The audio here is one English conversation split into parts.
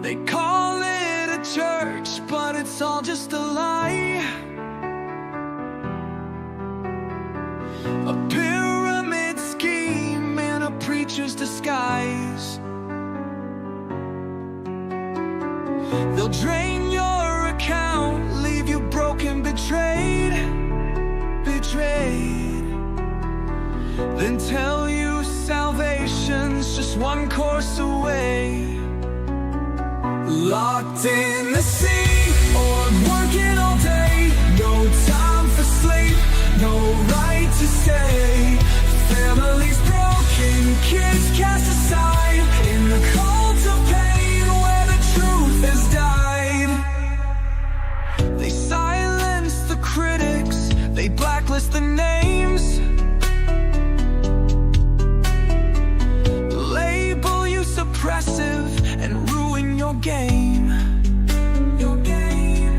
They call it a church, but it's all just a lie. A pyramid scheme in a preacher's disguise. They'll drain your account, leave you broken, betrayed, betrayed. Then tell you salvation's just one course away. Locked in the sea, or working all day. No time for sleep, no right to stay. Families broken, kids cast aside. In the cult of pain where the truth has died. They silence the critics, they blacklist the names. Label you suppressive and ruin your game. Your game.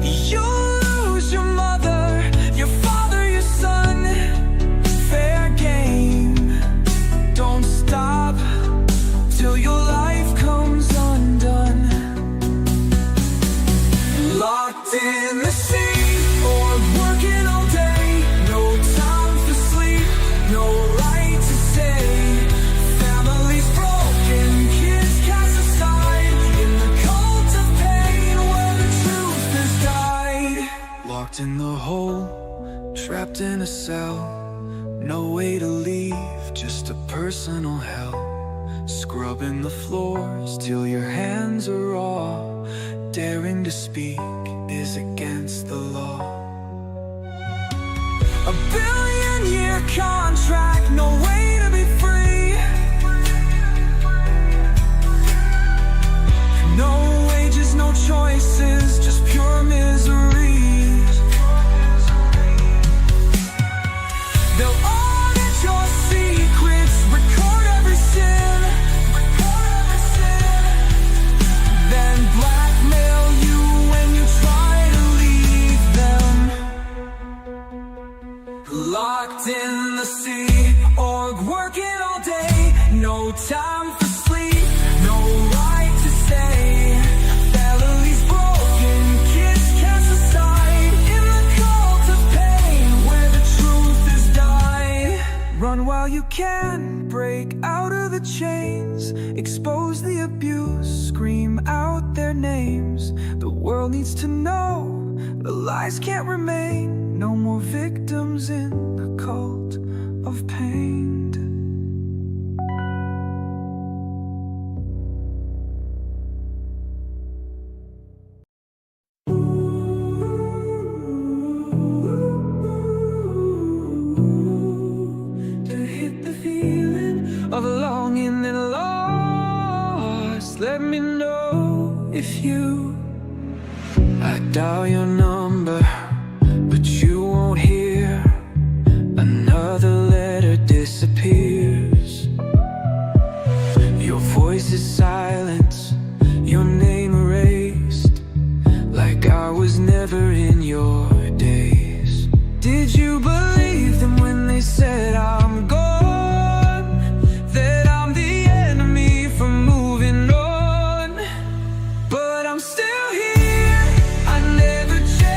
You'll lose your mother, your father, your son. Fair game. Don't stop till your life comes undone. Locked in the sea, or working all day. No time for sleep, no right to stay. Families broken, kids cast aside. In the cult of pain where the truth has died. Locked in the hole, trapped in a cell. No way to leave, just a personal hell. Scrubbing the floors till your hands are raw. Daring to speak is against the law. A billion-year contract, no way to be free. No wages, no choices, just pure misery. They'll audit your secrets, record every sin, then blackmail you when you try to leave them. Locked in the sea, or working all day. No time for sleep, no right to stay. Families broken, kids cast aside. In the cult of pain where the truth has died. Run while you can, break out of the chains. Expose the abuse, scream out their names. The world needs to know the lies can't remain. No more victims in the cult of pain. To hit the feeling of longing and lost, let me know if you. I dial your number, but you won't hear. Another letter disappears. Your voice is silence, your name erased, like I was never in your days. Did you believe them when they said I'm gone? That I'm the enemy from moving on? But I'm still here, I never changed.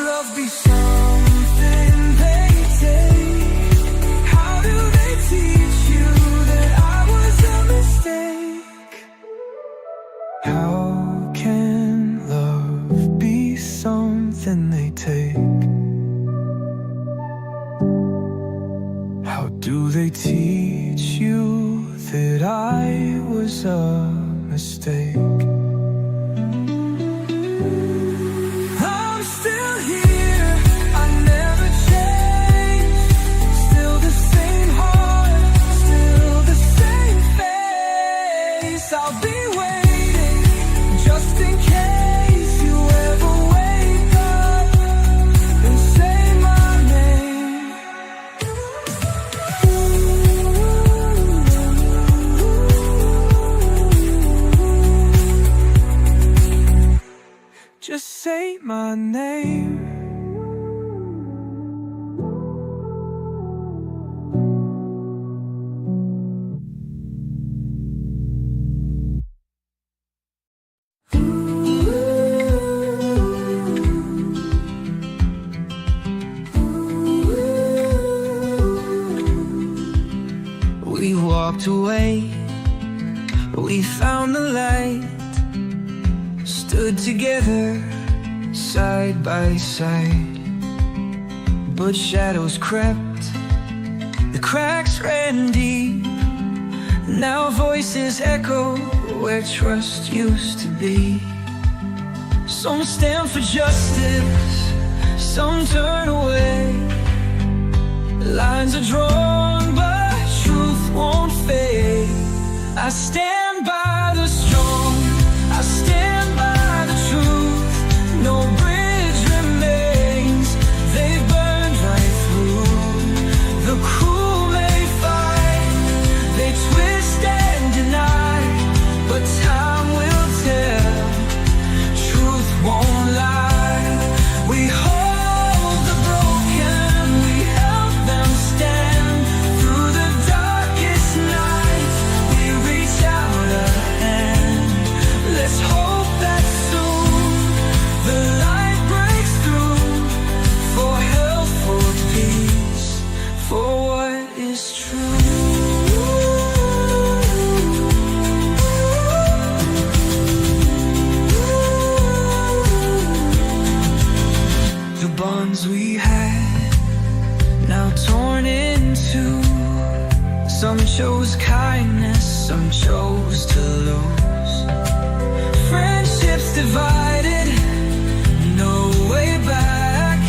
love be something they take? How do they teach you that I was a mistake? How can love be something they take? How do they teach you that I was a mistake? I'm still here, I never changed. Still the same heart, still the same face. I'll be waiting just in case you ever wake up and say my name. Just say my name. We walked away, we found the light, stood together, side by side. But shadows crept, the cracks ran deep. Now voices echo where trust used to be. Some stand for justice, some turn away. Lines are drawn, but truth won't fade. I stand by the strong, I stand by the truth. No bridge remains, they burned right through. The cruel may fight, they twist and deny, but time will tell, truth won't lie. We hold the broken, we help them stand. Through the darkest nights, we reach out a hand. Let's hope that soon the light breaks through, for health, for peace, for what is true. The bonds we had, now torn in two. Some chose kindness, some chose to lose. Friendships divided, no way back.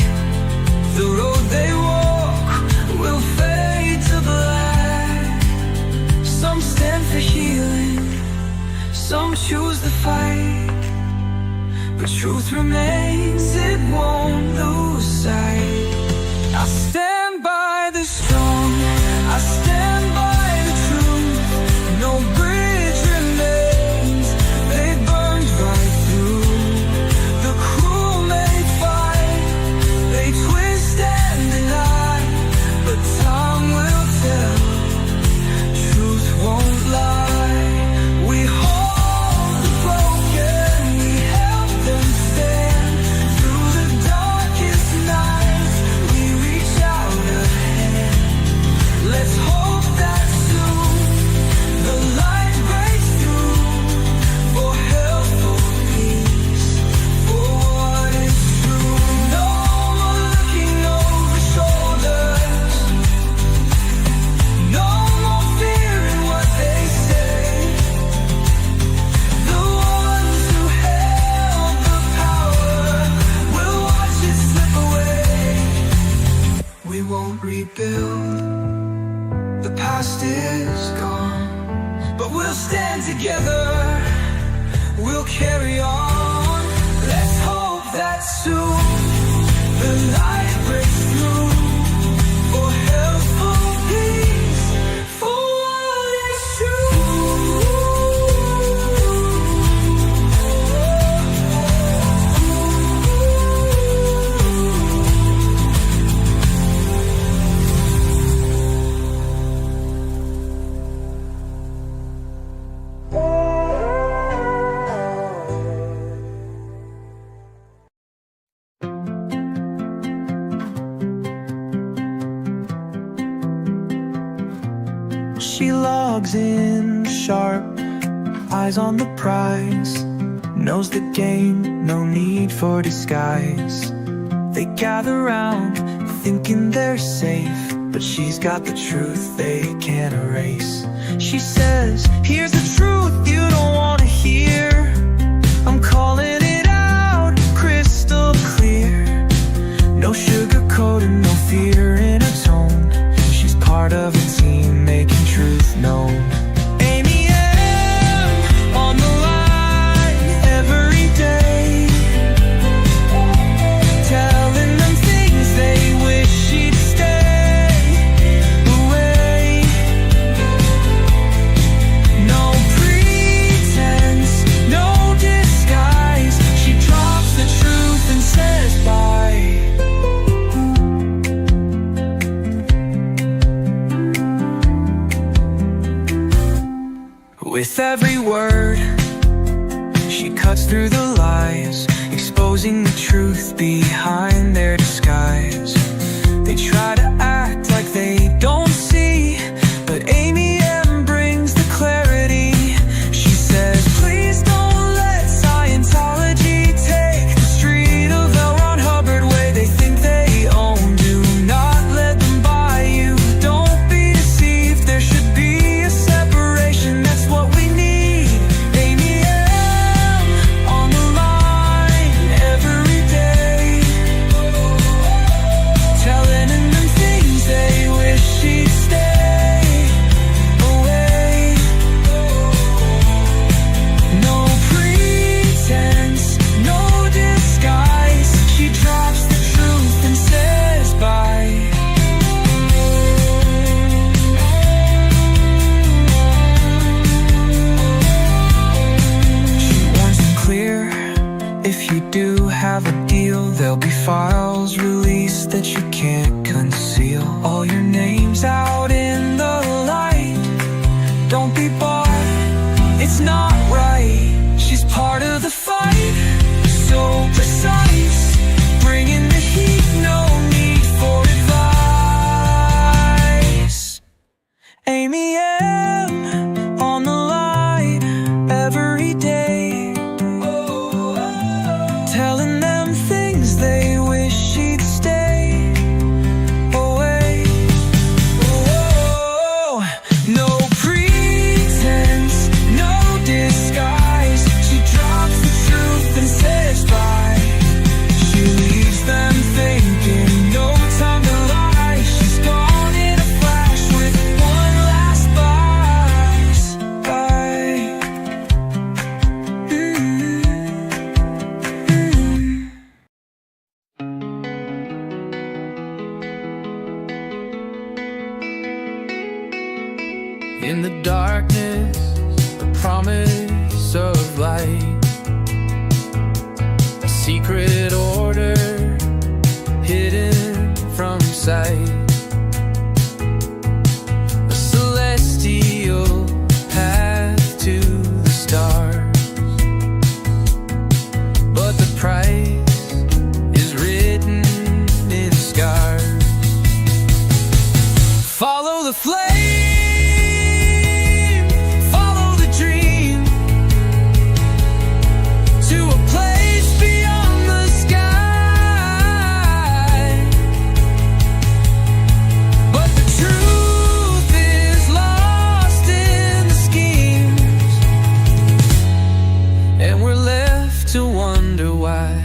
The road they walk will fade to black. Some stand for healing, some choose the fight. But truth remains, it won't lose sight. I stand by the strong, I stand by the truth. No bridge remains, they burned right through. The cruel may fight, they twist and deny, but time will tell, truth won't lie. We hold the broken, we help them stand. Through the darkest nights, we reach out a hand. Let's hope that soon the light breaks through, for health, for peace, for what is true. No more looking over shoulders, no more fearing what they say. The ones who held the power will watch it slip away. We won't rebuild, the past is gone, but we'll stand together, we'll carry on. Let's hope that soon the light breaks through, for health, for peace, for what is she logs in sharp, eyes on the prize, knows the game, no need for disguise. They gather round, thinking they're safe, but she's got the truth they can't erase. She says, here's the truth you don't want to hear. I'm calling it out, crystal clear. No sugarcoating, no fear in her tone. She's part of a team making truth known. Amy M. on the line every day, telling them things they wish she'd stay away. No pretense, no disguise. She drops the truth and says bye. With every word, she cuts through the lies, exposing the truth behind their disguise. They try to act like they don't see, but Amy M brings the clarity. She says, please don't let Scientology take the street of L. Ron Hubbard way they think they own. Do not let them buy you, don't be deceived. There should be a separation, that's what we need. Amy M. on the line every day, telling them things they wish she'd stay away. No pretense, no disguise. She drops the truth and says bye. She wants it clear, if you do have a deal, there'll be files released that you can't conceal. All your names out in the light, don't be bought, it's not right. She's part of the fight, so precise, bringing the heat, no need for advice. Amy M. on the line every day, telling them things they wish she'd stay away. No pretense, no disguise. She drops the truth and says bye. She leaves them thinking, no time to lie. She's gone in a flash with one last bye. In the darkness, a promise of light, a secret order hidden from sight, a celestial path to the stars. But the price is written in scars. Follow the flame, follow the dream, to a place beyond the sky. But the truth is lost in the schemes, and we're left to wonder why.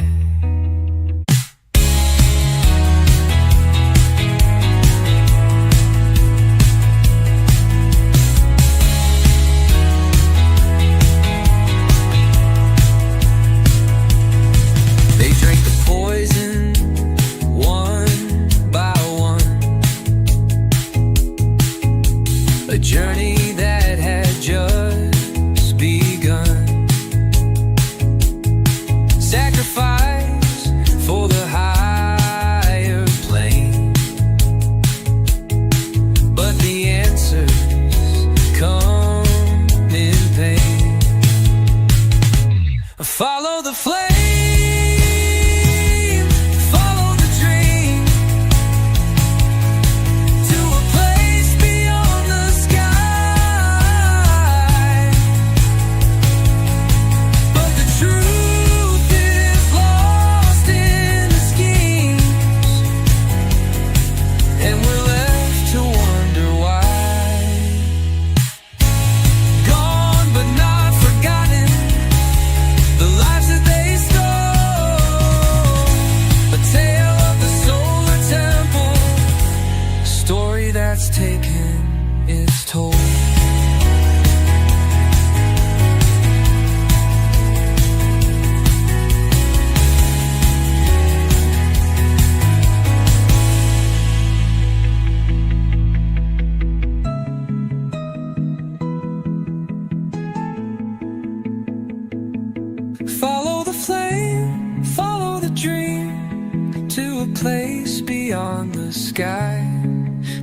place beyond the sky,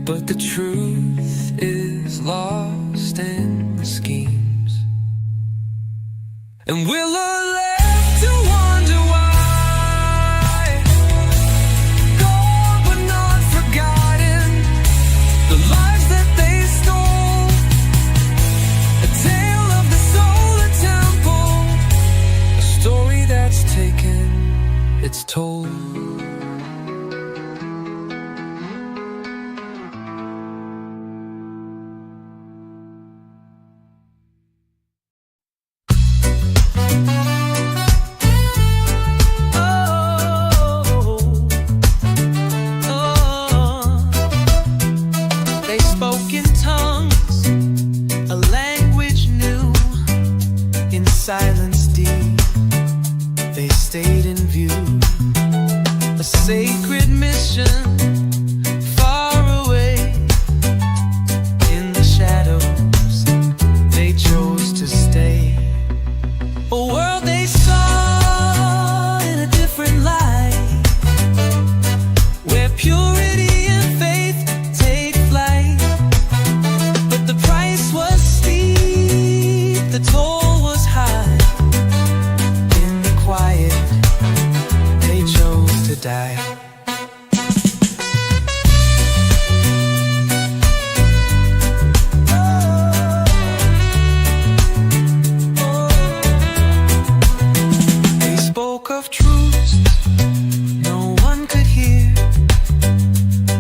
but the truth is lost in the schemes. And we're all left to wonder why, gone but not forgotten, the lives that they stole, a tale of the solar temple, a story that's taken its toll. Silence deep, they stayed in view, a sacred mission far away. In the shadows, they chose to stay. A world they saw in a different light, where purity and faith take flight. But the price was steep, the toll die. They spoke of truths no one could hear,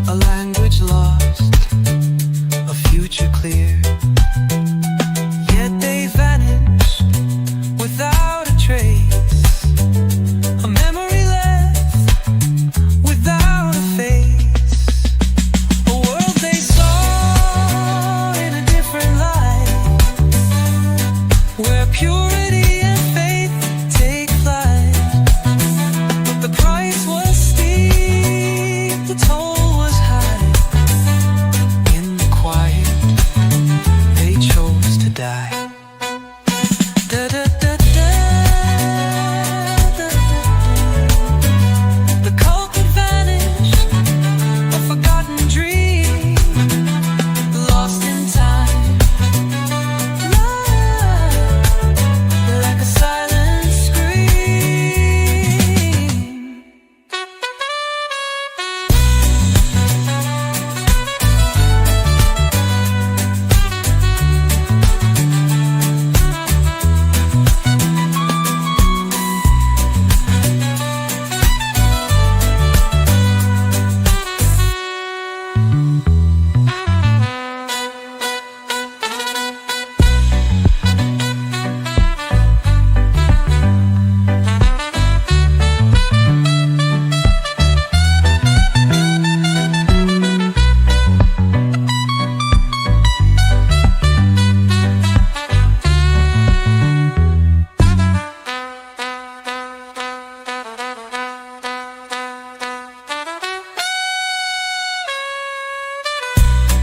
a language lost, a future clear. Yet they vanished without a trace, purity and faith take flight. But the price was steep, the toll was high. In the quiet, they chose to die. Da, da, da, da, da, da. The cult had vanished, a forgotten dream, lost in time.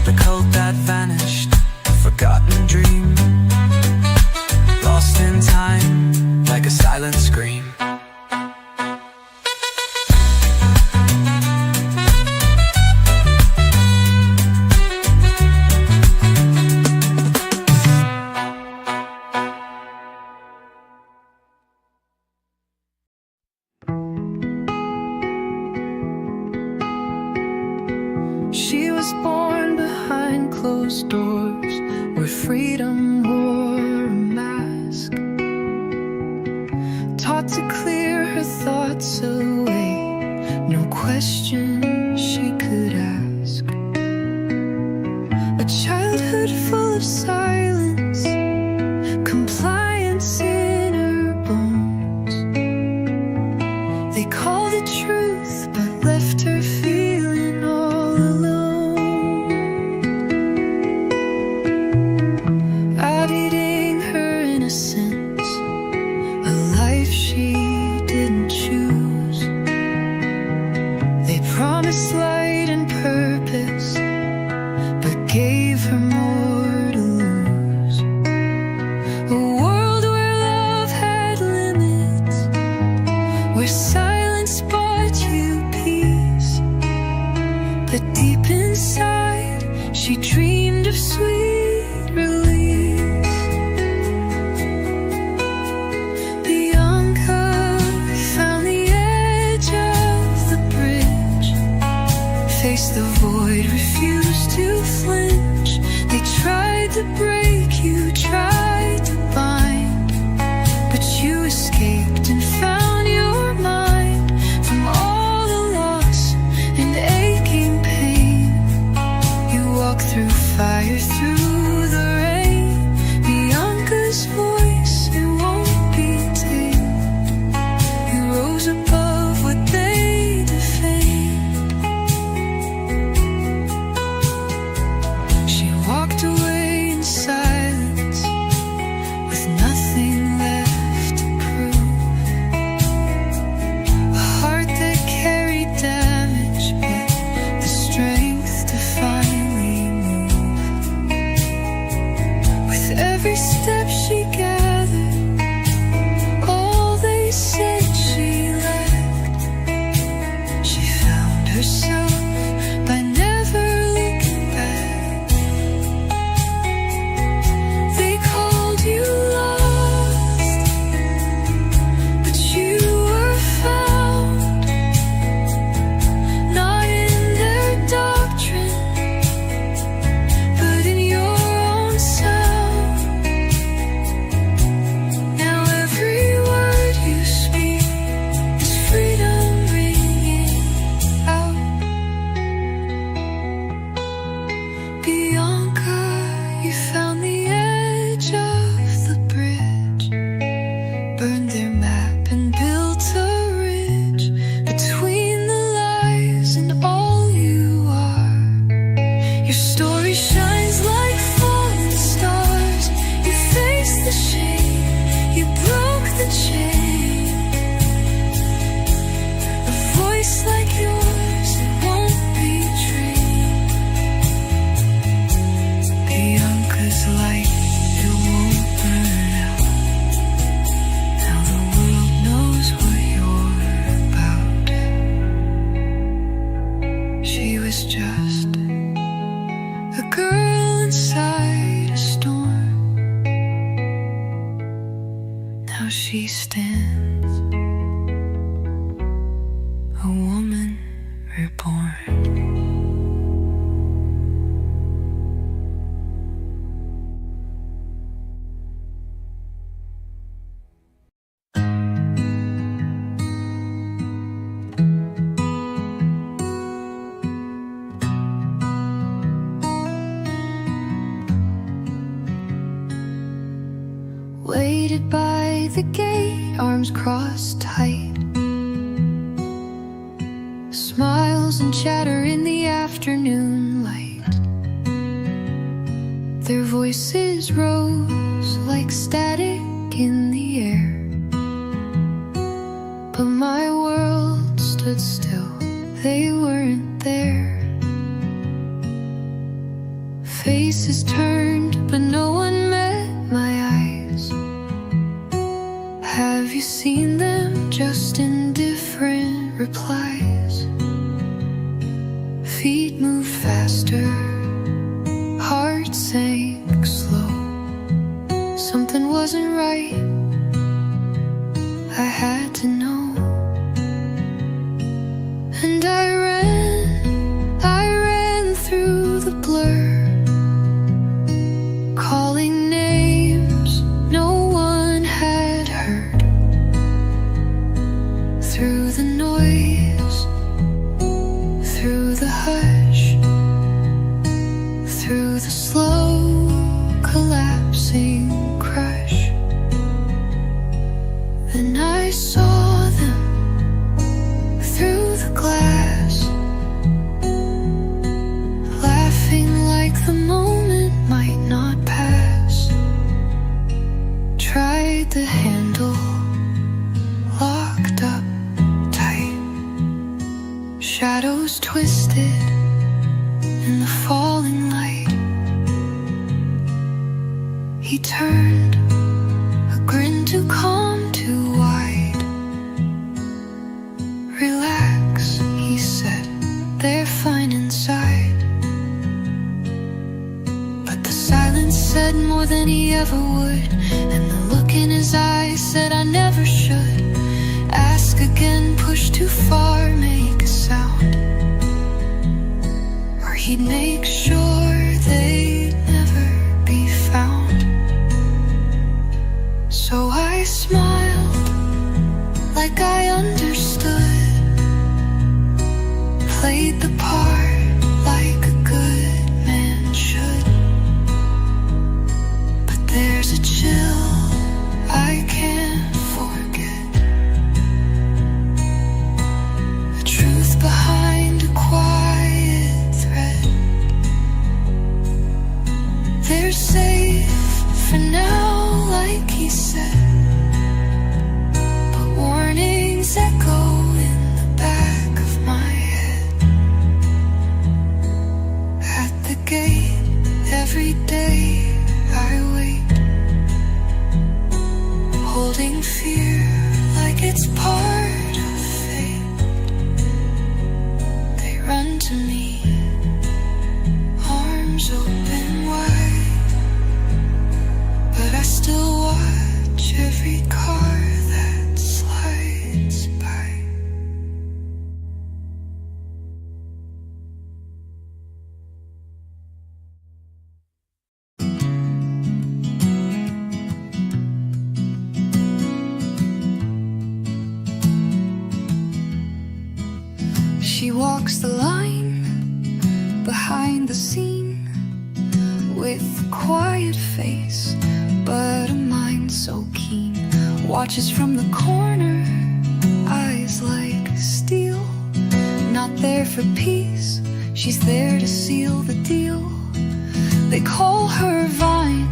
The cult that vanished, a forgotten dream, lost in time like a silent scream. She was born behind closed doors, where freedom wore a mask, taught to clear her thoughts away, no question she could ask. A childhood full of silence, compliance in her bones. They called it truth, but left her feeling all alone. Editing her innocence, a life she didn't choose. They promised light and purpose, but gave her more to lose. A world where love had limits, where silence brought you peace. But deep inside, she dreamed of sweet release. Bianca found the edge of the bridge, faced the void, refused to flinch. They tried to break you, tried to bind, but you escaped and found your mind from all the loss and aching pain. You walk through fire, through the rain. Bianca's voice, it won't be tamed. You rose above what they defamed. She walked away in silence, with nothing left to prove. A heart that carried damage, but the strength to finally move. With every step she gathered, all they said she lacked. She found herself by never looking back. They called you lost, but you were found, not in their doctrine, but in your own sound. Now every word you speak is freedom ringing out. Bianca, you found the edge of the bridge, burned their map and built a ridge between the lies and all you are. Your story shines like falling stars. You faced the shame, you broke the chain. A voice like yours, it won't betray. Bianca's light, it won't burn out. Now the world knows what you're about. She was just a girl inside a storm. Now she stands, a woman reborn. Waited by the gate, arms crossed tight. Smiles and chatter in the afternoon light. Their voices rose like static in the air, but my world stood still, they weren't there. Faces turned, but no one met my eyes. Have you seen them? Just indifferent replies. Feet moved faster, heart sank slow. Something wasn't right, I had to know. And I ran through the blur, calling names no one had heard. Through the noise, through the hush, through the slow collapsing crush. Then I saw them through the glass, laughing like the moment might not pass. Tried the handle, locked up tight. Shadows twisted in the falling light. He turned, a grin too calm, too wide. Relax, he said, they're fine inside. more than he ever would, and the look in his eyes said I never should. Ask again, push too far, make a sound, or he'd make sure they'd never be found. So I smiled like I understood, played the part like a good man should. But there's a chill I can't forget, the truth behind a quiet thread. They're safe for now, like he said, but warnings echo in the back of my head. At the gate, every day I wait, holding fear like it's part of fate. They run to me, arms open wide, but I still watch every car that slides by. She walks the line behind the scene with a quiet face, but a mind so keen. Watches from the corner, eyes like steel. Not there for peace, she's there to seal the deal. They call her Vine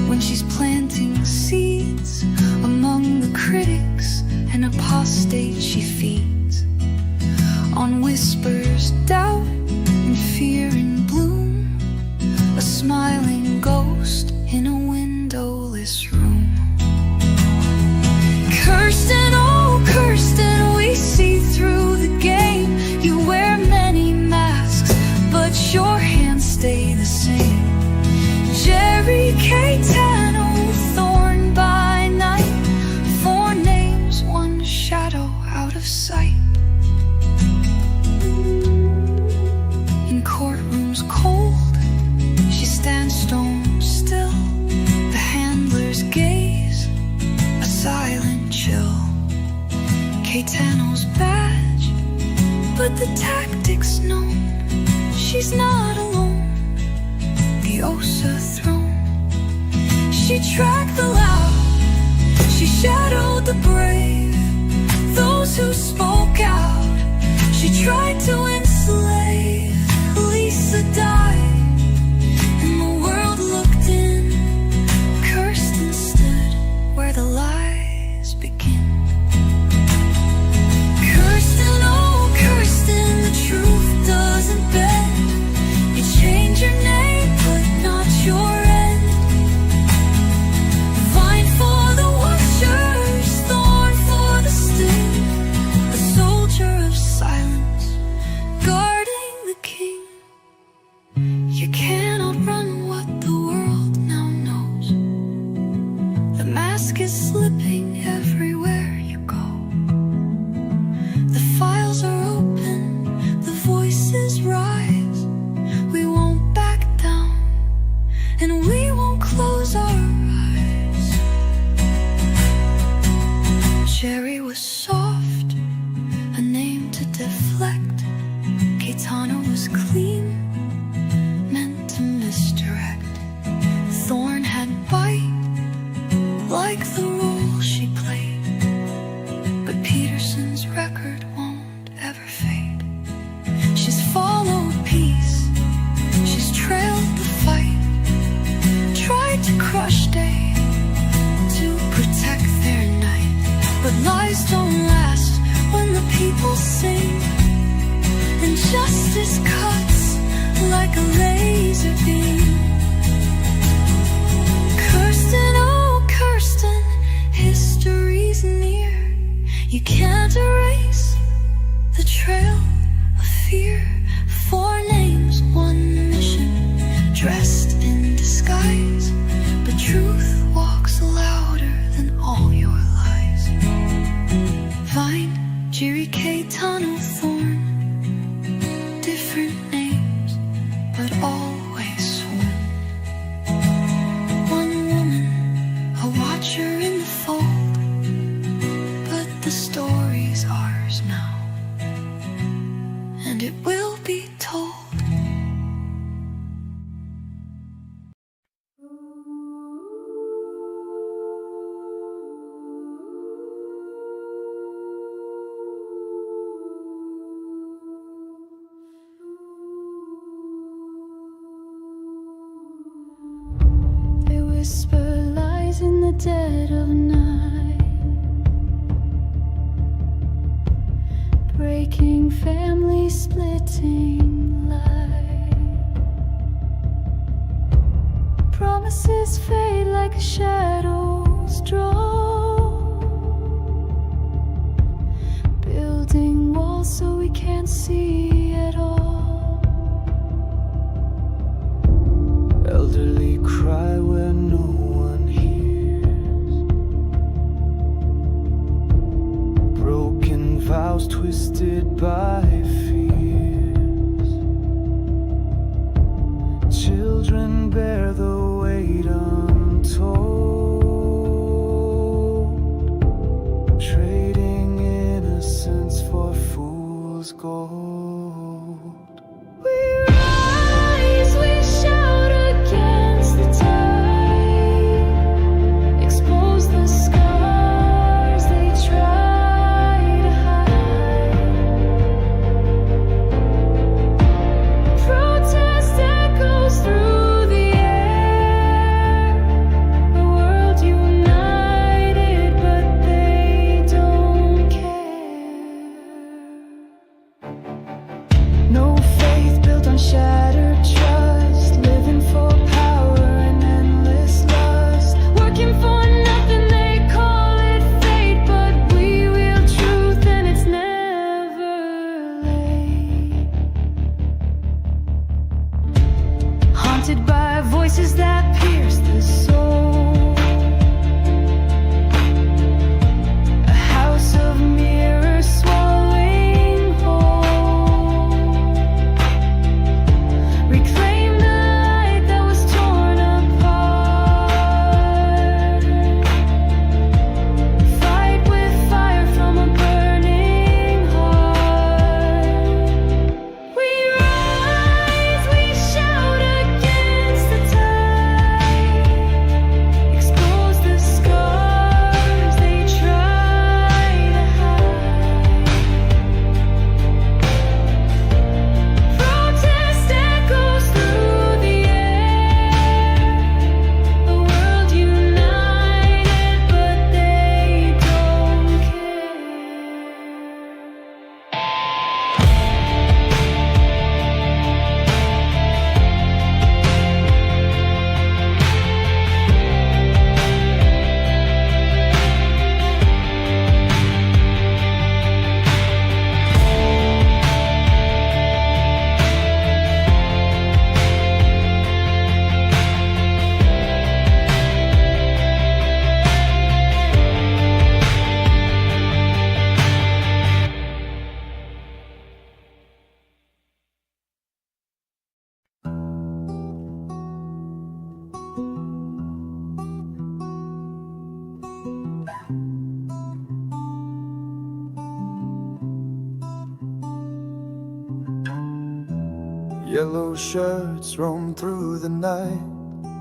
when she's planting seeds among the critics and apostates she feeds. On whispers, doubt, and fear in bloom, a smiling ghost in a windowless room. Kirsten, oh Kirsten, we see through the game. You wear many masks, but your hands stay the same. Jerry Caetano, thorn by night, 4 names, 1 shadow out of sight. In courtrooms cold, she stands stone still. The handlers gaze, a silent chill. Caetano's badge, but the tactics known. She's not alone, the Osa throne. She tracked the loud, she shadowed the brave, those who spoke out. She tried to enslave. Lisa died, and the world looked in. Kirsten stood where the lies begin. Kirsten, oh Kirsten, the truth doesn't bend. You change your name, but not your end. Vine for the watchers, thorn for the sting, a soldier of silence, guarding the king. You can't outrun what the world now knows. The mask is slipping everywhere you go. The files are open, the voices rise. We won't back down, and we won't close our eyes. Jerry was soft, a name to deflect. Caetano was clean, meant to misdirect. Thorn had bite, like the role she played, but Peterson's record won't ever fade. She's followed peace, she's trailed the fight, tried to crush day to protect their night. But lies don't last when the people sing, and justice cuts like a laser beam. Kirsten, oh Kirsten, history's near. You can't erase the trail of fear. 4 names, 1 mission, dressed in disguise. different names, but always one. One woman, a watcher in the fold, but the story's ours now, and it will be told. They whisper lies in the dead of night, breaking family, splitting light. Promises fade like shadows draw, building walls so we can't see at all. Elderly cry where no one hears. Broken vows twisted by fears. Children bear the weight untold, trading innocence for fool's gold. We rise, we shout against the tide, expose the scars they try to hide. Protest echoes through the air, the world united, but they don't care. No faith built on shattered trust, living for power and endless lust, working for nothing, they call it fate, but we wield truth and it's never late. Haunted by voices that pierce the soul, a house of mirrors swallowing whole. Reclaim the light that was torn apart. Fight with fire from a burning heart. We rise, we shout against the tide, expose the scars they try to hide. Protest echoes through the air, the world united, but they don't care. Yellow shirts roam through the night,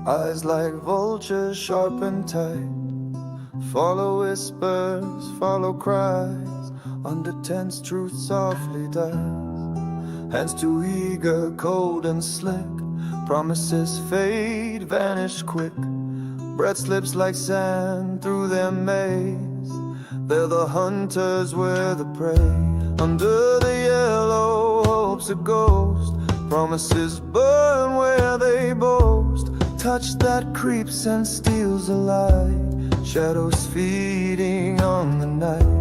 eyes like vultures sharp and tight. Follow whispers, follow cries, under tense truth softly dies. Hands too eager, cold and slick, promises fade, vanish quick. Breath slips like sand through their maze. They're the hunters, we're the prey. Under the yellow hope's a ghost, promises burn where they boast. Touch that creeps and steals a light, shadows feeding on the night.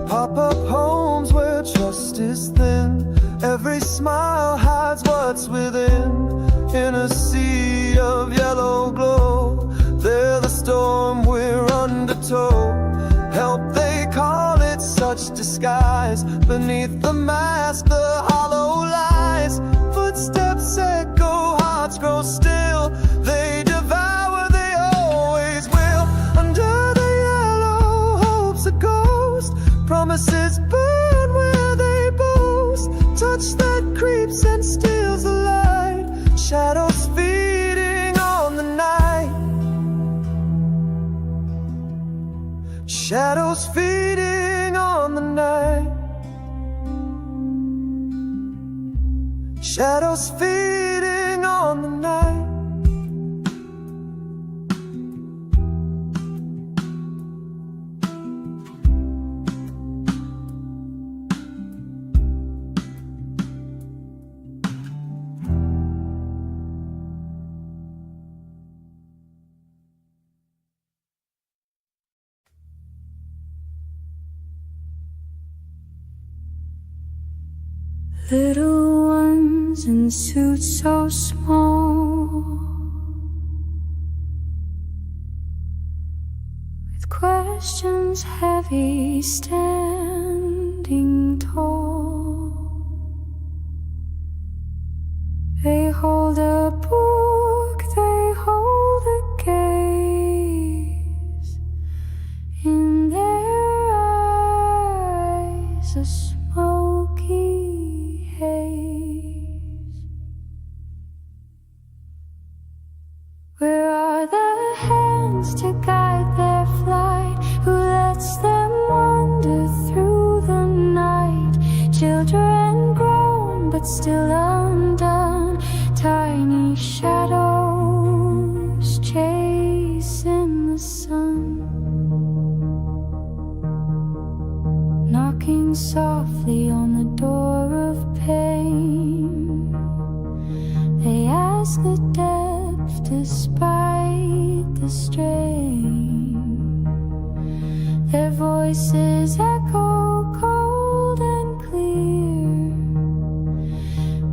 Pop-up homes where trust is thin, every smile hides what's within. in a sea of yellow glow. They're the storm, we're undertow. Help, they call it such disguise. Beneath the mask, the hollow lies. Footsteps echo, hearts grow still. They devour, they always will. Under the yellow, hope's a ghost. Promises burn where they boast. Touch that creeps and steals the light. Shadows feeding on the night. Shadows feeding on the night. Shadows feeding on the night. Little ones in suits so small, with questions heavy, standing tall. They hold a book, they hold a gaze. In their eyes a smoky haze. Where are the hands to guide their flight? Who lets them wander through the night? Children grown but still undone. Tiny shadows chasing the sun. Knocking softly on the door of pain. They ask the depth despite the strain. Their voices echo cold and clear,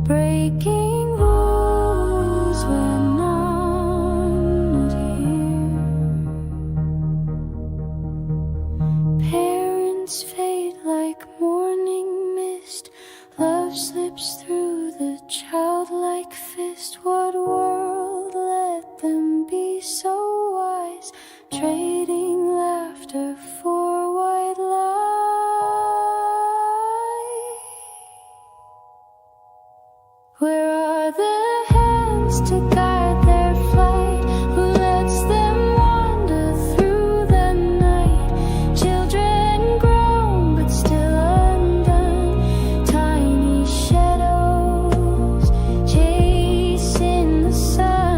breaking rules when none adhere. Parents fade like morning mist. Love slips through the childlike fist. What world let them be so wise, trading laughter for white lie? Where are the hands to guide their flight? Who lets them wander through the night? Children grown but still undone. Tiny shadows chasing the sun.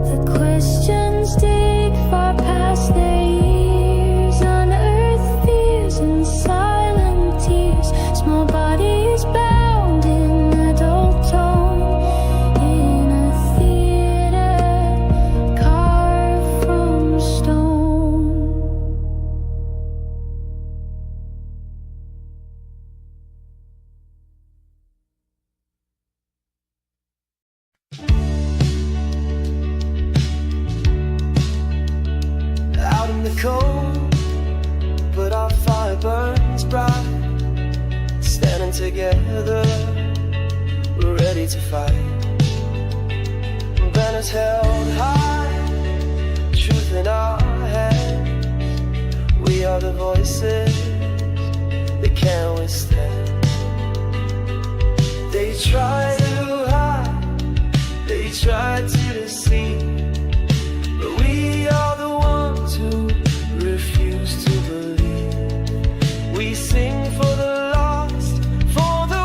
The questions dig far past their years, unearth fears and silent tears. Small bodies bound in adult tone, in a theater carved from stone. Out in the cold, but our fire burns bright. Standing together, we're ready to fight. Banners held high, truth in our hands. We are the voices they can't withstand. They try to hide, they try to deceive, but we are the ones who refuse to believe. We sing for the lost, for the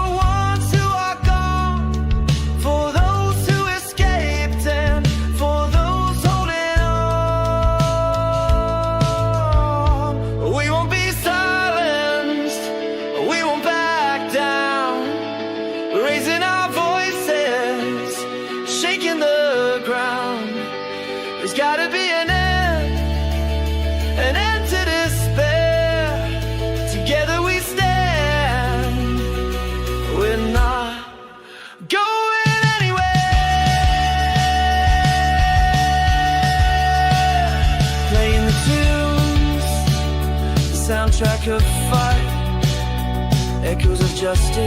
mask of fight, echoes of justice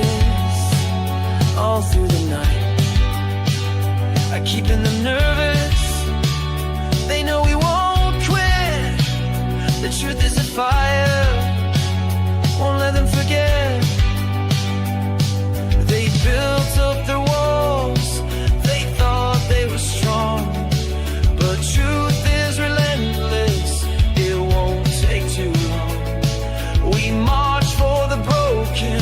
all through the night are keeping them nervous. They know we won't quit. The truth is a fire, won't let them forget. They built up their walls, they thought they were strong, but truth is relentless, it won't take too long. We march for the broken,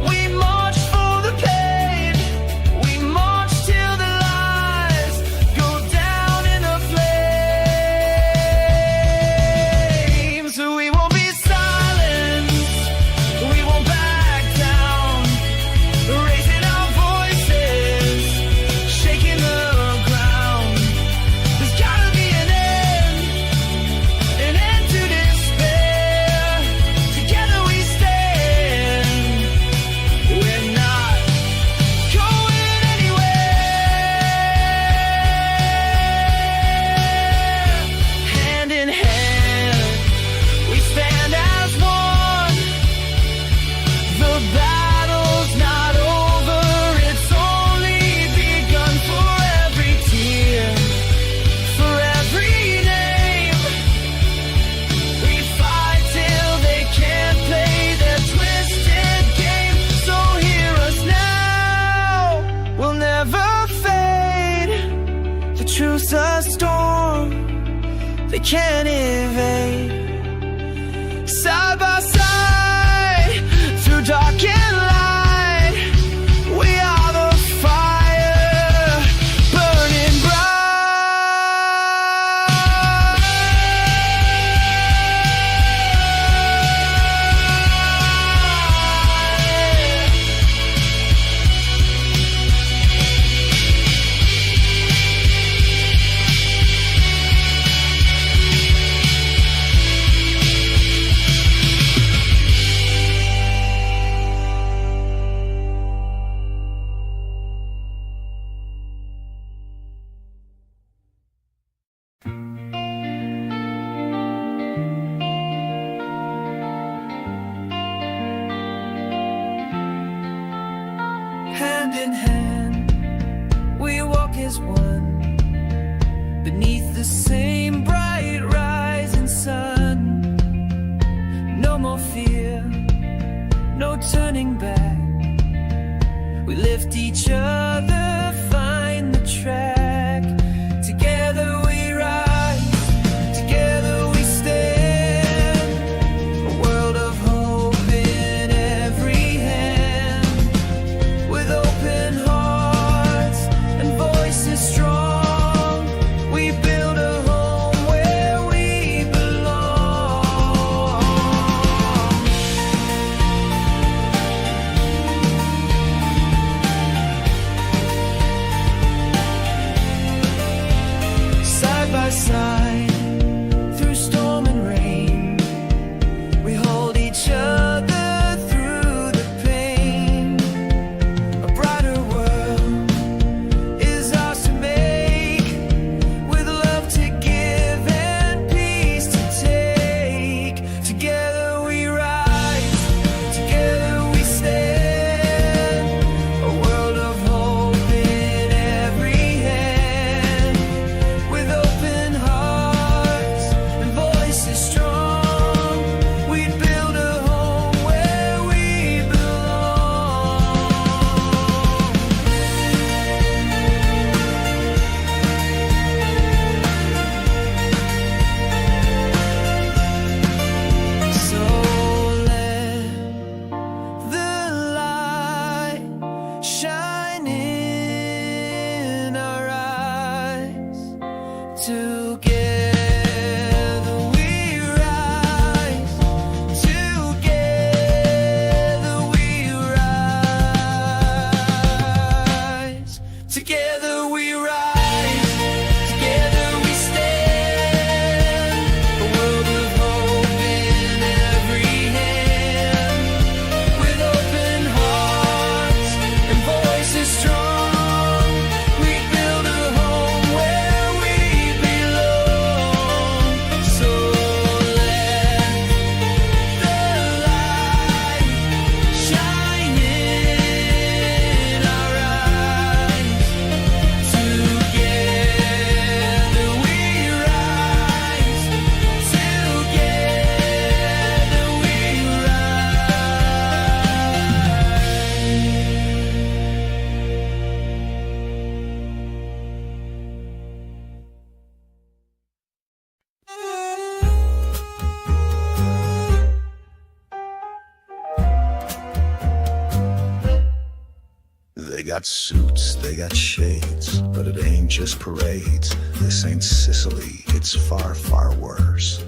we march for the pain, we march till the lies go down in the flames. We won't be silent, we won't back down, raising our voices, shaking the ground. There's gotta be an end to despair. Together we stand, we're not going anywhere. Hand in hand, we stand as one. The battle's not over, it's only begun. For every tear, for every name, we fight till they can't play their twisted game. So hear us now, we'll never fade. The truth's a storm they can't evade. Side by side, through dark and light, we are the fire, burning hand in hand, we walk as one, beneath the same bright rising sun. No more fear, no turning back. We lift each other, find the track. Together we rise, together we stand. A world of hope in every hand. With open hearts and voices strong, we build a home where we belong. got suits, they got shades, but it ain't just parades. This ain't Sicily, it's far, far worse.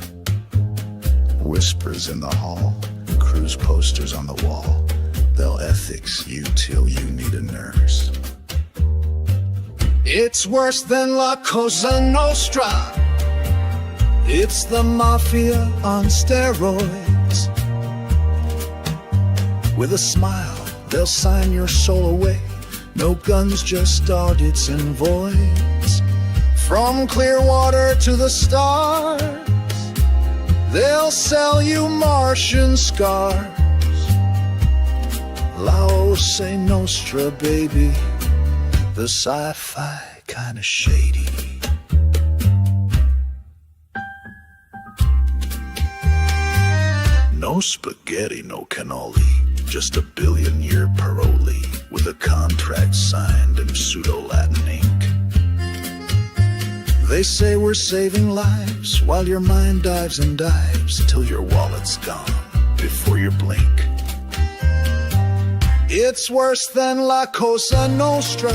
Whispers in the hall, cruise posters on the wall. They'll ethics you till you need a nurse. It's worse than La Cosa Nostra. It's the mafia on steroids. With a smile, they'll sign your soul away. No guns, just audits and voids. From Clearwater to the stars, they'll sell you Martian scars. La Cosa Nostra, baby, the sci-fi kinda shady. No spaghetti, no cannoli, just a billion-year parolee with a contract signed in pseudo-Latin ink. They say we're saving lives while your mind dives and dives till your wallet's gone before you blink. It's worse than La Cosa Nostra.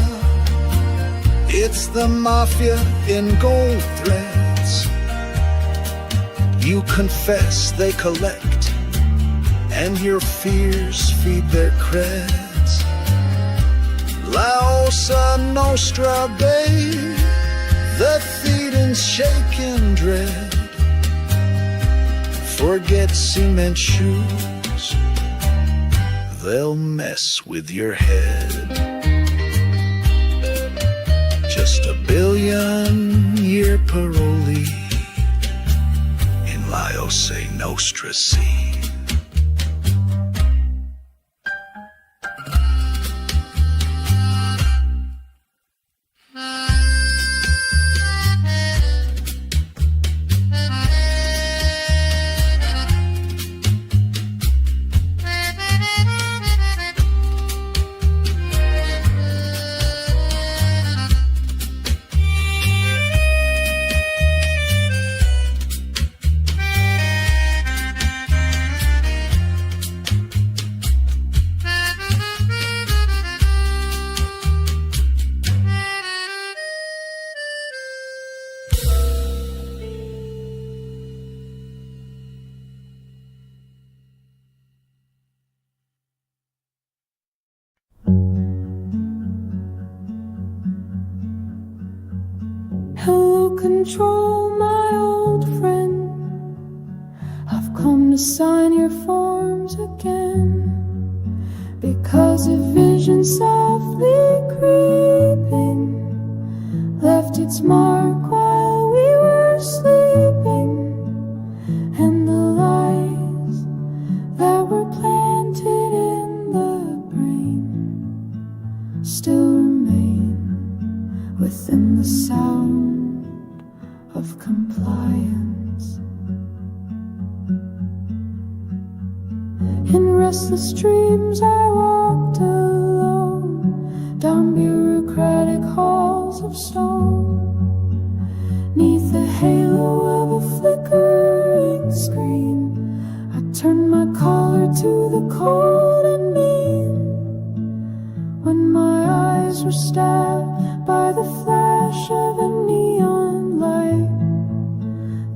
It's the mafia in gold threads. You confess, they collect, and your fears feed their creds. La Cosa Nostra, babe, the Thetans shake in dread. Forget cement shoes, they'll mess with your head. Just a billion-year parolee in La Cosa Nostra scene. Hello, control, my old friend. I've come to sign your forms again, because a vision softly creeping left its mark while we were sleeping, and the lies that were planted in the brain still remain within the sound of compliance. In restless dreams I walked alone down bureaucratic halls of stone, 'neath the halo of a flickering screen. I turned my collar to the cold and mean, when my eyes were stabbed by the flash of a neon light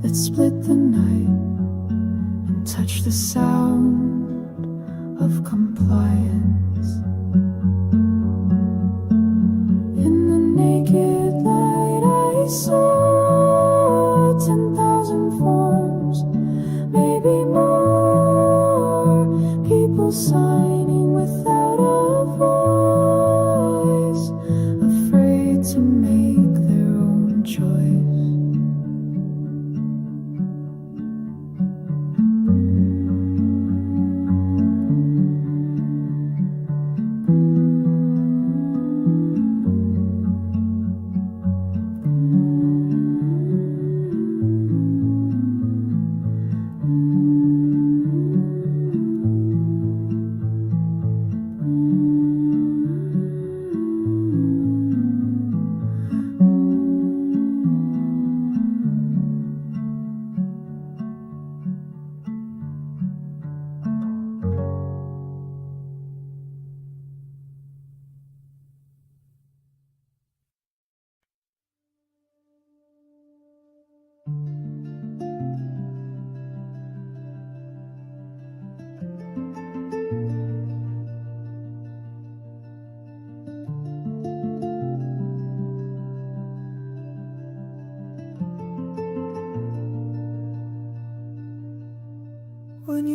that split the night and touched the sound of compliance. In the naked light I saw 10,000 forms, maybe more, people signing without a voice, afraid to make their own choice.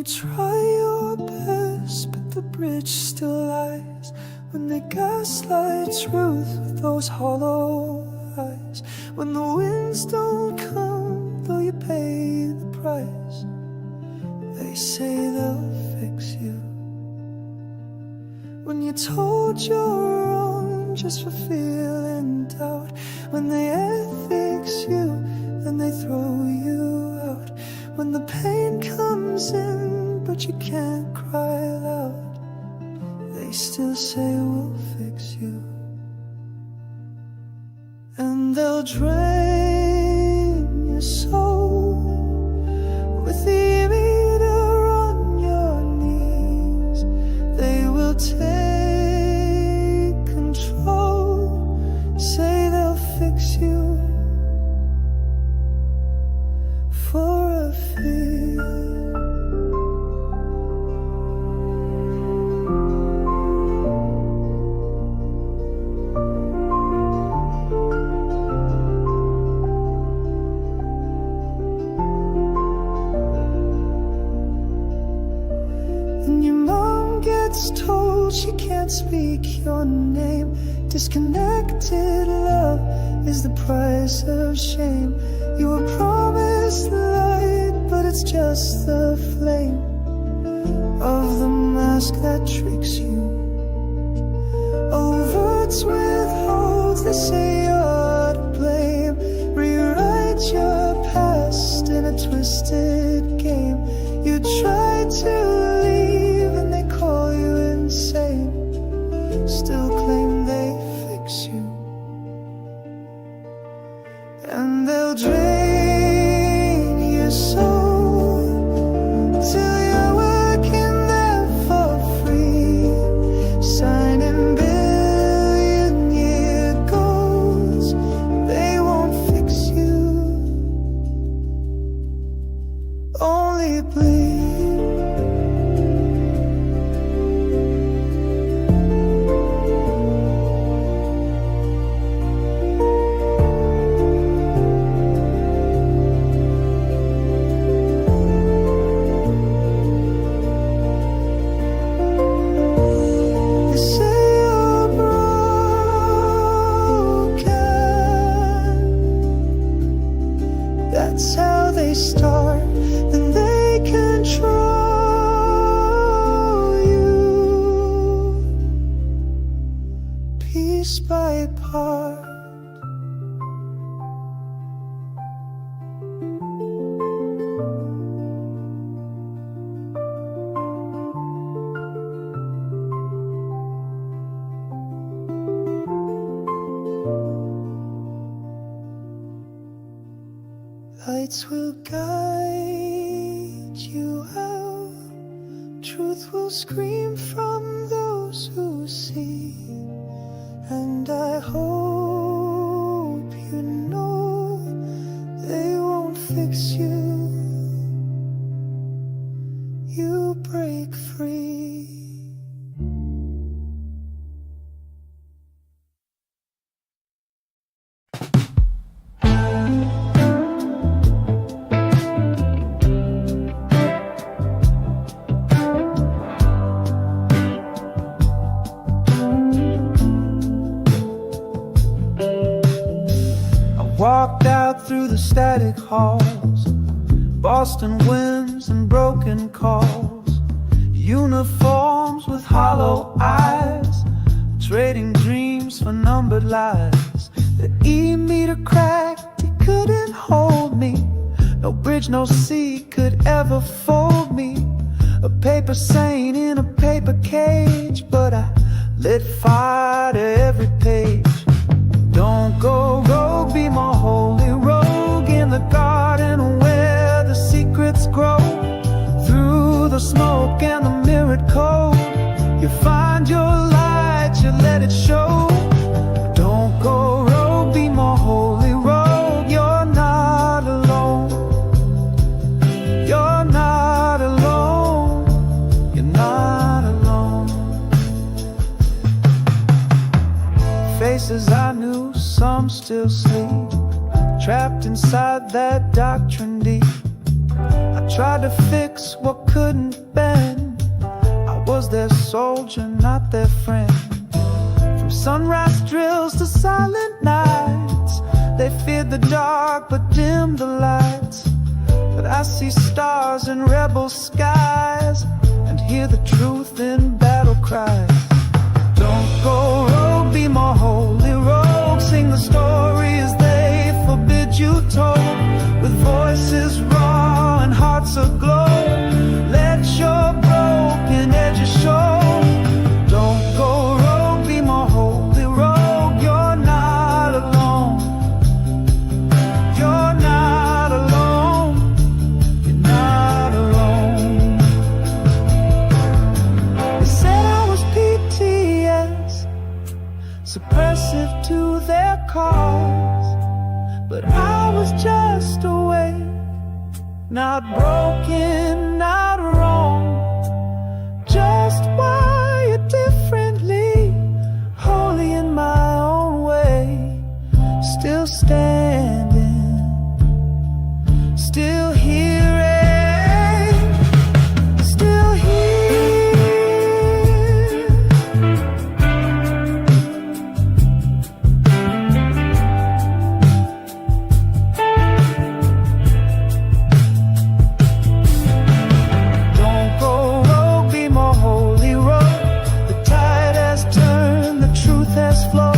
try your best, but the bridge still lies. When they gaslight truth with those hollow eyes. When the winds don't come, though you pay the price. They say they'll fix you. When you're told you're wrong just for feeling doubt. When they ethics you and they throw you out. When the pain comes in but you can't cry loud. They still say we'll fix you. And they'll drain your soul with the meter on your knees. They will take control, say they'll fix you for a fee. Told she can't speak your name. Disconnected love is the price of shame. You were promised light, but it's just the flame of the mask that tricks you. Overts withholds, they say you're to blame. Rewrite your past in a twisted game. You tried to leave and they call you insane. Still claim they fix you. And they'll drain your soul till you're working there for free, signing billion-year goals. They won't fix you, only bleed. That's how they start, then they control you, piece by part. Lights will guide you out. Truth will scream from those who see. And I hope you know they won't fix you. You break free. Walked out through the static halls, Boston winds and broken calls, uniforms with hollow eyes, trading dreams for numbered lies. The E-meter cracked, it couldn't hold me. No bridge, no sea could ever fold me. A paper saint in a paper cage, but I lit fire to every page. Don't go rogue, be more holy rogue in the garden where the secrets grow. Through the smoke and the mirrored code, you find your light, you let it show. Don't go rogue, be more holy rogue. You're not alone. You're not alone. You're not alone. Faces I knew, some still sleep, trapped inside that doctrine deep. I tried to fix what couldn't bend. I was their soldier, not their friend. From sunrise drills to silent nights, they feared the dark but dimmed the lights. But I see stars in rebel skies and hear the truth in battle cries. Don't go rogue, be more holy rogue. Sing the story as they forbid you told, with voices raw and hearts aglow. Let your broken edges show. Don't go rogue, be more holy rogue. You're not alone. You're not alone. You're not alone. They said I was PTS, suppressive to their cause, but I was just awake, not broken, not wrong, just wired differently, holy in my own way, still standing, still hearing, still here. Don't go rogue, be more holy rogue. The tide has turned, the truth has flowed.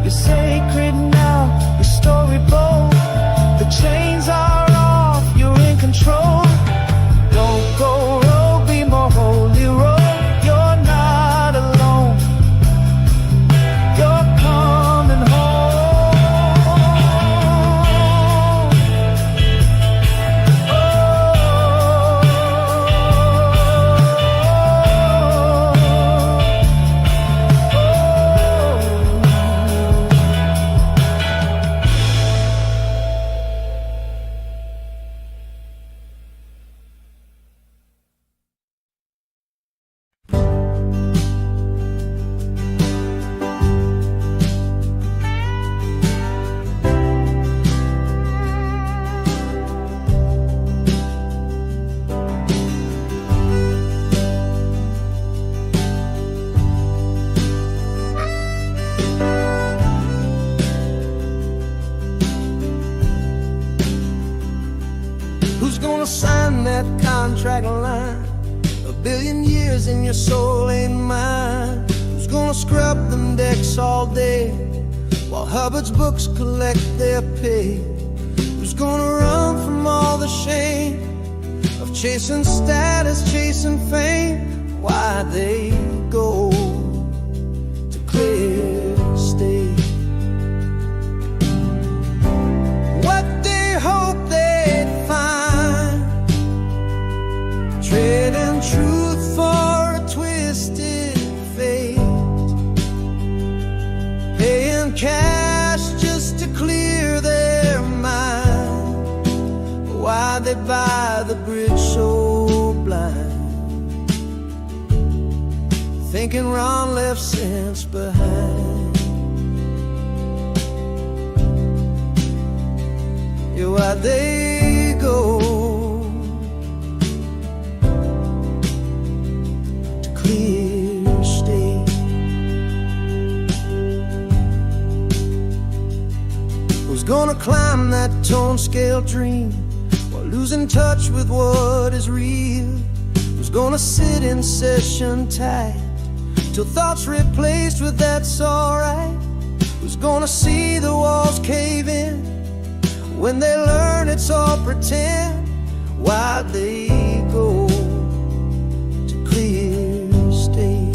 You're sacred now, your story bold. The chains are off, you're in control. Don't go rogue, be more holy rogue. You're not alone. You're coming home. Who's gonna sign that contract line? A billion years in your soul ain't mine. Who's gonna scrub them decks all day while Hubbard's books collect their pay? Who's gonna run from all the shame of chasing status, chasing fame? Why they go to clear state? What they hope they'd find, trading truth for a twisted fate, paying cash just to clear their mind. Why they buy the bridge so blind, thinking Ron left sense behind? Yeah, why they go to clear state? Who's gonna climb that tone scale dream while losing touch with what is real? Who's gonna sit in session tight till thoughts replaced with that's alright? Who's gonna see the walls cave in when they learn it's all pretend? Why they go to clear state?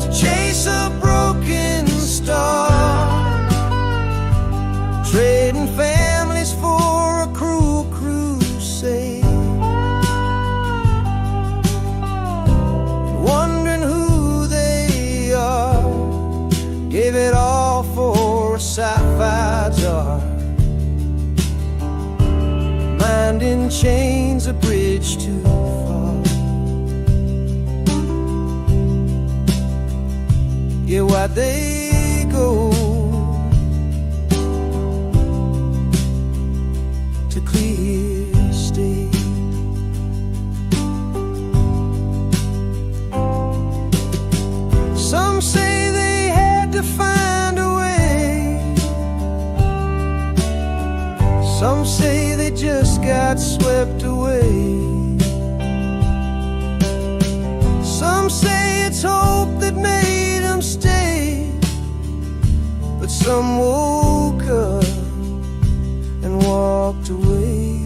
To chase a broken star, trading families for a cruel crusade, wondering who they are, gave it all for a sapphire jar. Mind in chains, a bridge too far. Yeah, why they go to clear some woke up and walked away.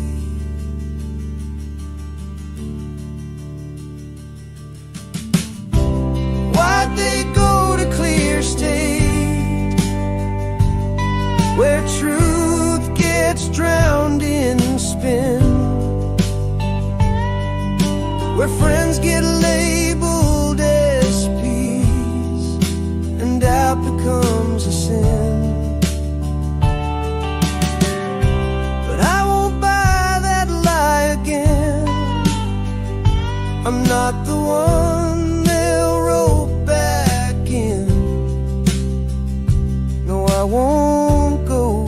Why'd they go to Clear State, where truth gets drowned in spin, where friends get labeled SPs and doubt becomes a sin? But I won't buy that lie again. I'm not the one they'll rope back in. No, I won't go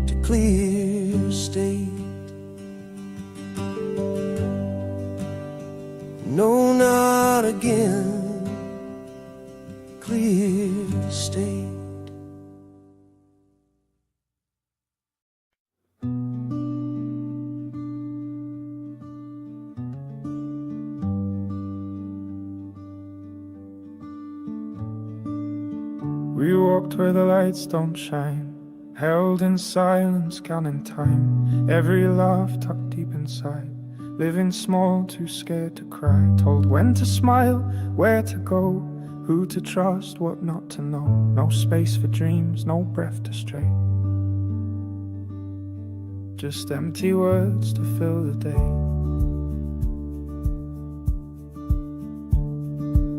to Clear State. No, not again. Clear State. We walked where the lights don't shine, held in silence, counting time. Every laugh tucked deep inside, living small, too scared to cry. Told when to smile, where to go, who to trust, what not to know. No space for dreams, no breath to stray, just empty words to fill the day.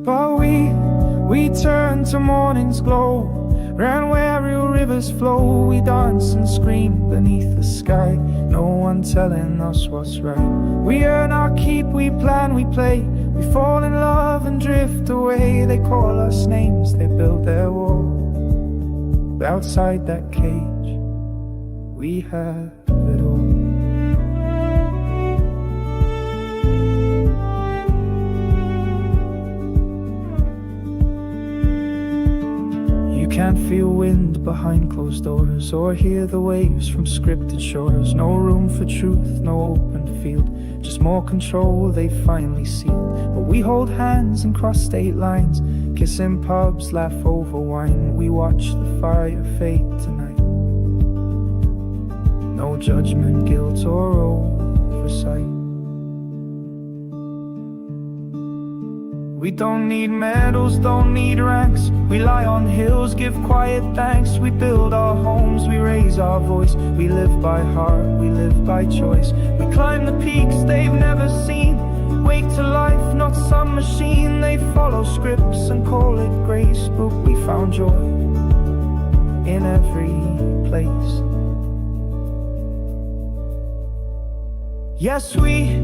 But we turned to morning's glow, ran where real rivers flow. We dance and scream beneath the sky, no one telling us what's right. We earn our keep, we plan, we play, we fall in love and drift away. They call us names, they build their wall, but outside that cage we have it all. Can't feel wind behind closed doors, or hear the waves from scripted shores. No room for truth, no open field, just more control they finally sealed. But we hold hands and cross state lines, kiss in pubs, laugh over wine. We watch the fire fade tonight, no judgment, guilt or oversight. We don't need medals, don't need ranks. We lie on hills, give quiet thanks. We build our homes, we raise our voice. We live by heart, we live by choice. We climb the peaks they've never seen, wake to life, not some machine. They follow scripts and call it grace, but we found joy in every place. Yes, we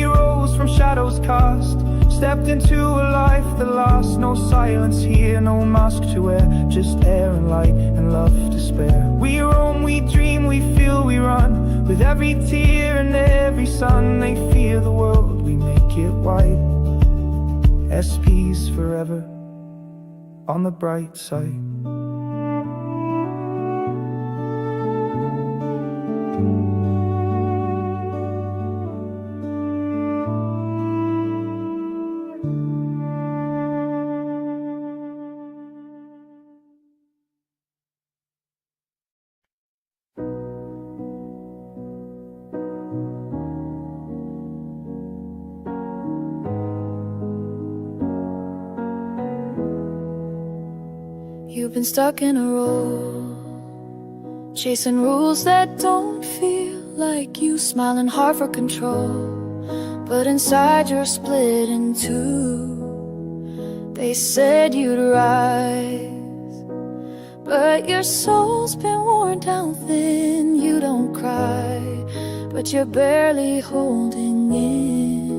rose from shadows cast, stepped into a life that lasts. No silence here, no mask to wear, just air and light and love to spare. We roam, we dream, we feel, we run, with every tear and every sun. They fear the world, we make it white. SPs forever on the bright side. You've been stuck in a role, chasing rules that don't feel like you, smiling hard for control, but inside you're split in two. They said you'd rise, but your soul's been worn down thin. You don't cry, but you're barely holding in.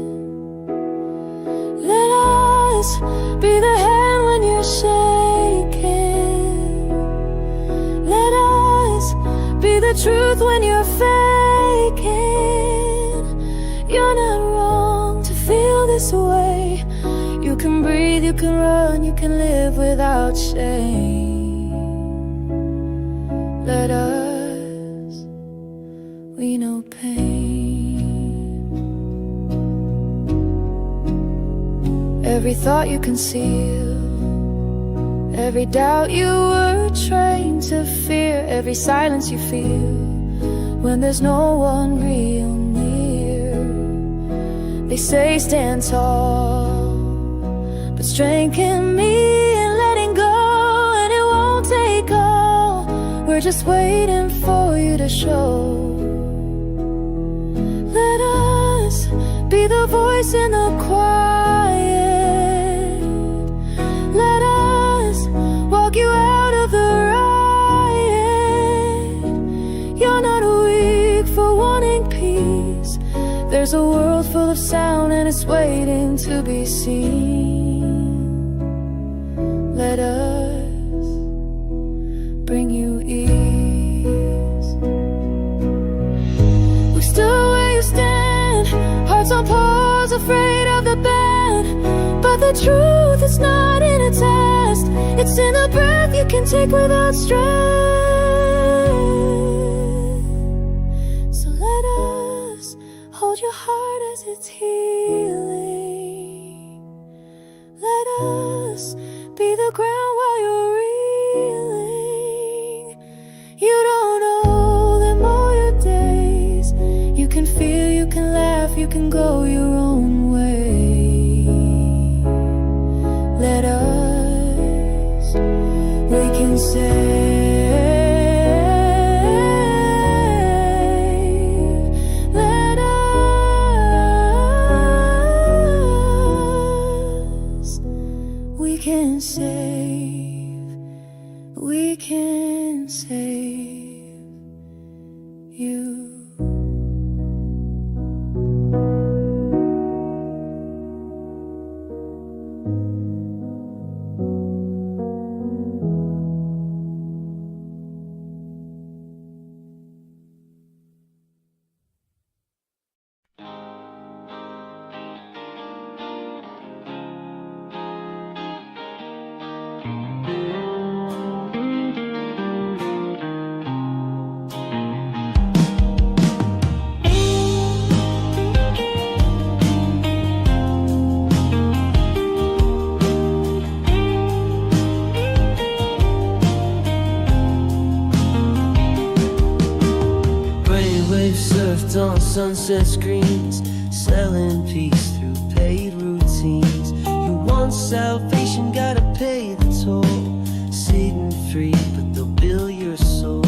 Let us be the hand when you're shaking. Let us be the truth when you're faking. You're not wrong to feel this way. You can breathe, you can run, you can live without shame. Let us, we know pain. every thought you conceal, every doubt you were trained to fear, every silence you feel when there's no one real near. They say stand tall, but strength can mean letting go, and it won't take all. We're just waiting for you to show. Let us be the voice in the quiet. Let us walk you out of the riot. You're not weak for wanting peace. There's a world full of sound and it's waiting to be seen. Let us bring you ease. We stood where you stand, hearts on pause, afraid of the bend. But the truth is not in a test, it's in the breath you can take without stress. So let us hold your heart as it's healing. Let us be the ground while you're reeling. You don't owe them all your days. You can feel, you can laugh, you can go your own way. Let us, we can save. Let us, we can save. We can save you. Surfed on sunset screens, selling peace through paid routines. You want salvation, gotta pay the toll. Satan free, but they'll bill your soul.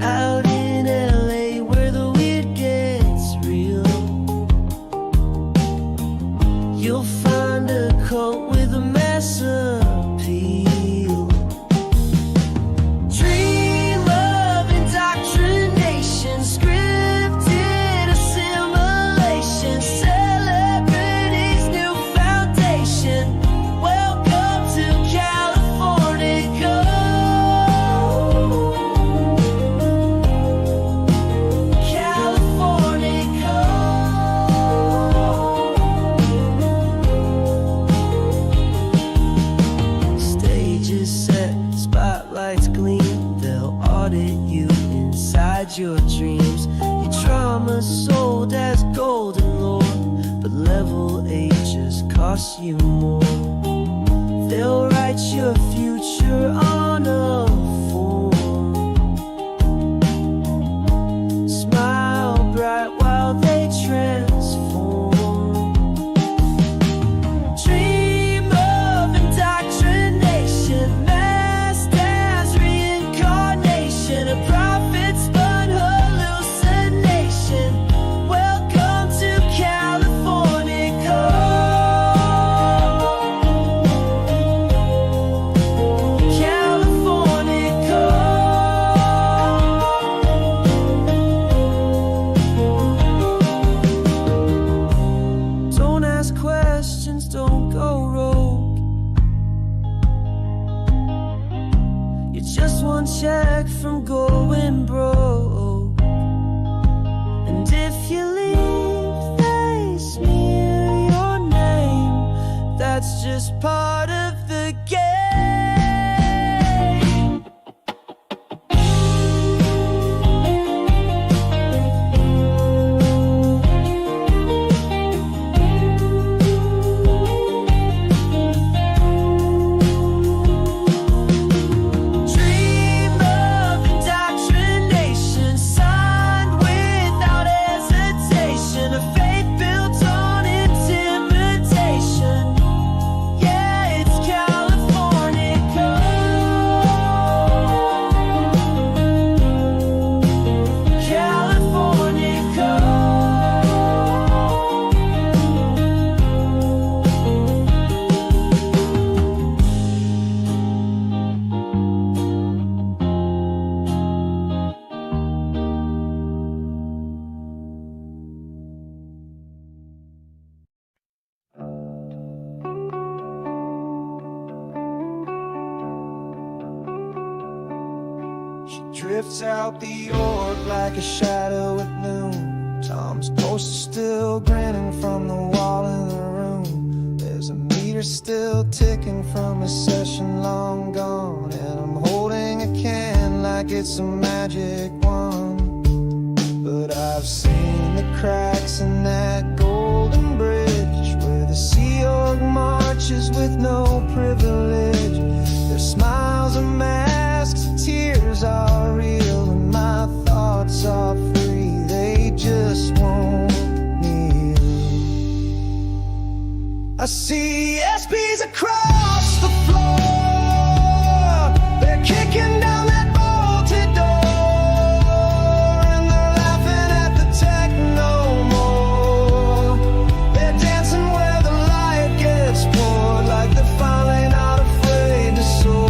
Out in LA where the weird gets real, you'll find a cult with a mass appeal. Dream of indoctrination, scripted assimilation, celebrities' new foundation. Welcome to California. California. Stage is set, spotlights gleam. They'll audit you inside your dreams. Your trauma sold as golden lore, but level A just costs you more. They'll write your future on a form. Smile bright while they transform. Dream of indoctrination, masked as reincarnation, a prophet spun hallucination. Welcome to California. Don't ask questions, don't go rogue. You're just one check from going broke. And if you leave, they smear your name. That's just part of the game. drifts out the orc like a shadow at noon. Tom's poster still grinning from the wall in the room. There's a meter still ticking from a session long gone, and I'm holding a can like it's a magic wand. But I've seen the cracks in that golden bridge where the Sea Org marches with no privilege. Their smiles are masks, tears are real, and my thoughts are free. They just won't kneel. I see SPs across the floor. They're kicking down that bolted door, and they're laughing at the tech no more. They're dancing where the light gets poured, like they're finally not afraid to soar.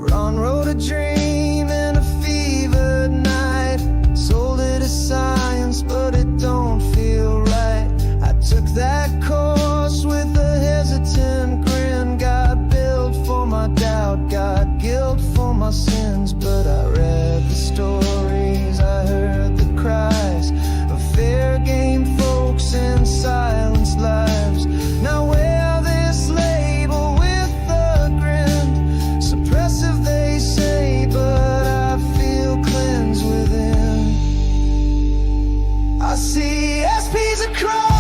Ron wrote a dream in a fevered night, sold it as science, but it don't feel right. I took that course with a hesitant grin, got billed for my doubt, got guilt for my sins. But I read the stories, I heard the cries of fair game folks in silenced lives. Now wear this label with a grin, suppressive they say, but I feel cleansed within. I see SPs across